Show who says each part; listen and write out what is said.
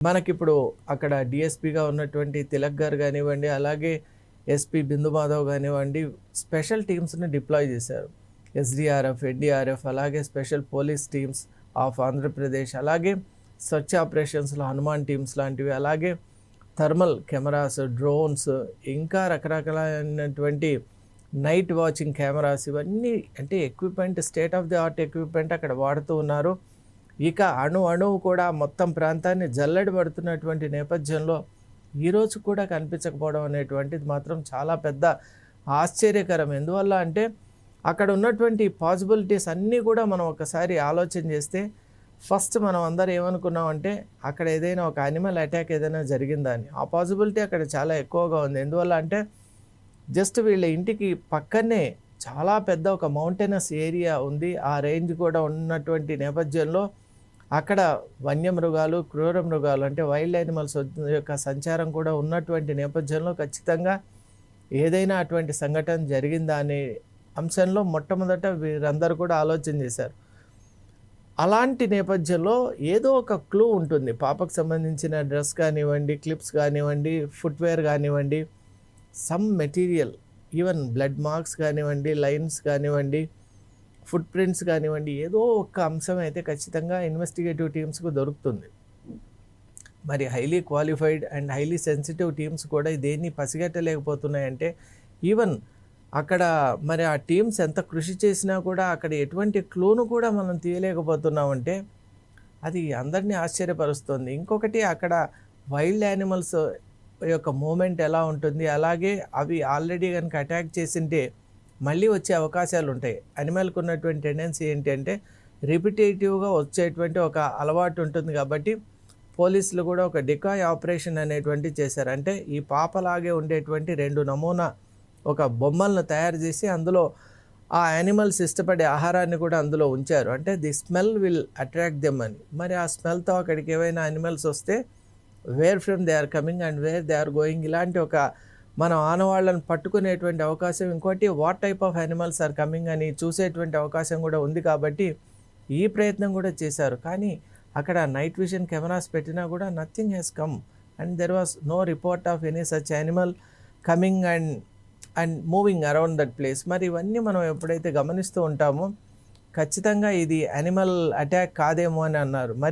Speaker 1: మనకిప్పుడు అక్కడ డీఎస్పీగా ఉన్నటువంటి తిలక్ గారు గానివ్వండి, అలాగే ఎస్పీ బిందు మాధవ్ గానివ్వండి, స్పెషల్ టీమ్స్‌ని డిప్లాయ్ చేశారు. ఎస్‌డీఆర్ఎఫ్, ఎన్‌డీఆర్ఎఫ్ అలాగే special police teams of Andhra Pradesh, అలాగే సెర్చ్ ఆపరేషన్స్‌లో హనుమాన్ టీమ్స్ లాంటివి, అలాగే థర్మల్ కెమెరాస్, డ్రోన్స్, ఇంకా రకరకాలైనటువంటి నైట్ వాచింగ్ కెమెరాస్, ఇవన్నీ అంటే equipment, state of the art equipment అక్కడ వాడుతూ ఉన్నారు. ఇక అణువు కూడా మొత్తం ప్రాంతాన్ని జల్లెడ పడుతున్నటువంటి నేపథ్యంలో ఈరోజు కూడా కనిపించకపోవడం అనేటువంటిది మాత్రం చాలా పెద్ద ఆశ్చర్యకరం. ఎందువల్ల అంటే అక్కడ ఉన్నటువంటి పాసిబిలిటీస్ అన్నీ కూడా మనం ఒకసారి ఆలోచన చేస్తే ఫస్ట్ మనం అందరూ ఏమనుకున్నామంటే అక్కడ ఏదైనా ఒక యానిమల్ అటాక్ ఏదైనా జరిగిందా అని. ఆ పాసిబిలిటీ అక్కడ చాలా ఎక్కువగా ఉంది. ఎందువల్ల అంటే జస్ట్ వీళ్ళ ఇంటికి పక్కనే చాలా పెద్ద ఒక మౌంటైనస్ ఏరియా ఉంది. ఆ రేంజ్ కూడా ఉన్నటువంటి నేపథ్యంలో అక్కడ వన్యమృగాలు, క్రూర మృగాలు అంటే వైల్డ్ యానిమల్స్ యొక్క సంచారం కూడా ఉన్నటువంటి నేపథ్యంలో ఖచ్చితంగా ఏదైనా అటువంటి సంఘటన జరిగిందా అనే అంశంలో మొట్టమొదట వీరందరూ కూడా ఆలోచన చేశారు. అలాంటి నేపథ్యంలో ఏదో ఒక క్లూ ఉంటుంది. పాపకు సంబంధించిన డ్రెస్ కానివ్వండి, క్లిప్స్ కానివ్వండి, ఫుట్వేర్ కానివ్వండి, some material, even blood marks కానివ్వండి, లైన్స్ కానివ్వండి, ఫుట్ ప్రింట్స్ కానివ్వండి, ఏదో ఒక అంశం అయితే ఖచ్చితంగా ఇన్వెస్టిగేటివ్ టీమ్స్కు దొరుకుతుంది. మరి highly qualified and highly sensitive teams కూడా దేన్ని పసిగట్టలేకపోతున్నాయంటే ఈవెన్ అక్కడ మరి ఆ టీమ్స్ ఎంత కృషి చేసినా కూడా అక్కడ ఎటువంటి క్లూను కూడా మనం తీయలేకపోతున్నామంటే అది అందరినీ ఆశ్చర్యపరుస్తుంది. ఇంకొకటి అక్కడ వైల్డ్ యానిమల్స్ యొక్క మూమెంట్ ఎలా ఉంటుంది, అలాగే అవి ఆల్రెడీ కనుక అటాక్ చేసింటే మళ్ళీ వచ్చే అవకాశాలు ఉంటాయి. యానిమల్కి ఉన్నటువంటి టెండెన్సీ ఏంటి అంటే రిపిటేటివ్గా వచ్చేటువంటి ఒక అలవాటు ఉంటుంది. కాబట్టి పోలీసులు కూడా ఒక డికాయ్ ఆపరేషన్ అనేటువంటిది చేశారు. అంటే ఈ పాపలాగే ఉండేటువంటి 2 నమూనా ఒక బొమ్మలను తయారు చేసి అందులో ఆ యానిమల్స్ ఇష్టపడే ఆహారాన్ని కూడా అందులో ఉంచారు. అంటే the smell will attract them అని. మరి ఆ స్మెల్తో అక్కడికి ఏవైనా యానిమల్స్ వస్తే where from they are coming and where they are going, ఇలాంటి ఒక మనం ఆనవాళ్ళను పట్టుకునేటువంటి అవకాశం, ఇంకోటి what type of animals are coming అని చూసేటువంటి అవకాశం కూడా ఉంది. కాబట్టి ఈ ప్రయత్నం కూడా చేశారు. కానీ అక్కడ నైట్ విజన్ కెమెరాస్ పెట్టినా కూడా nothing has come and there was no report of any such animal coming and moving around that place. మరి ఇవన్నీ మనం ఎప్పుడైతే గమనిస్తూ ఉంటామో ఖచ్చితంగా ఇది యానిమల్ అటాక్ కాదేమో అని అన్నారు. మరి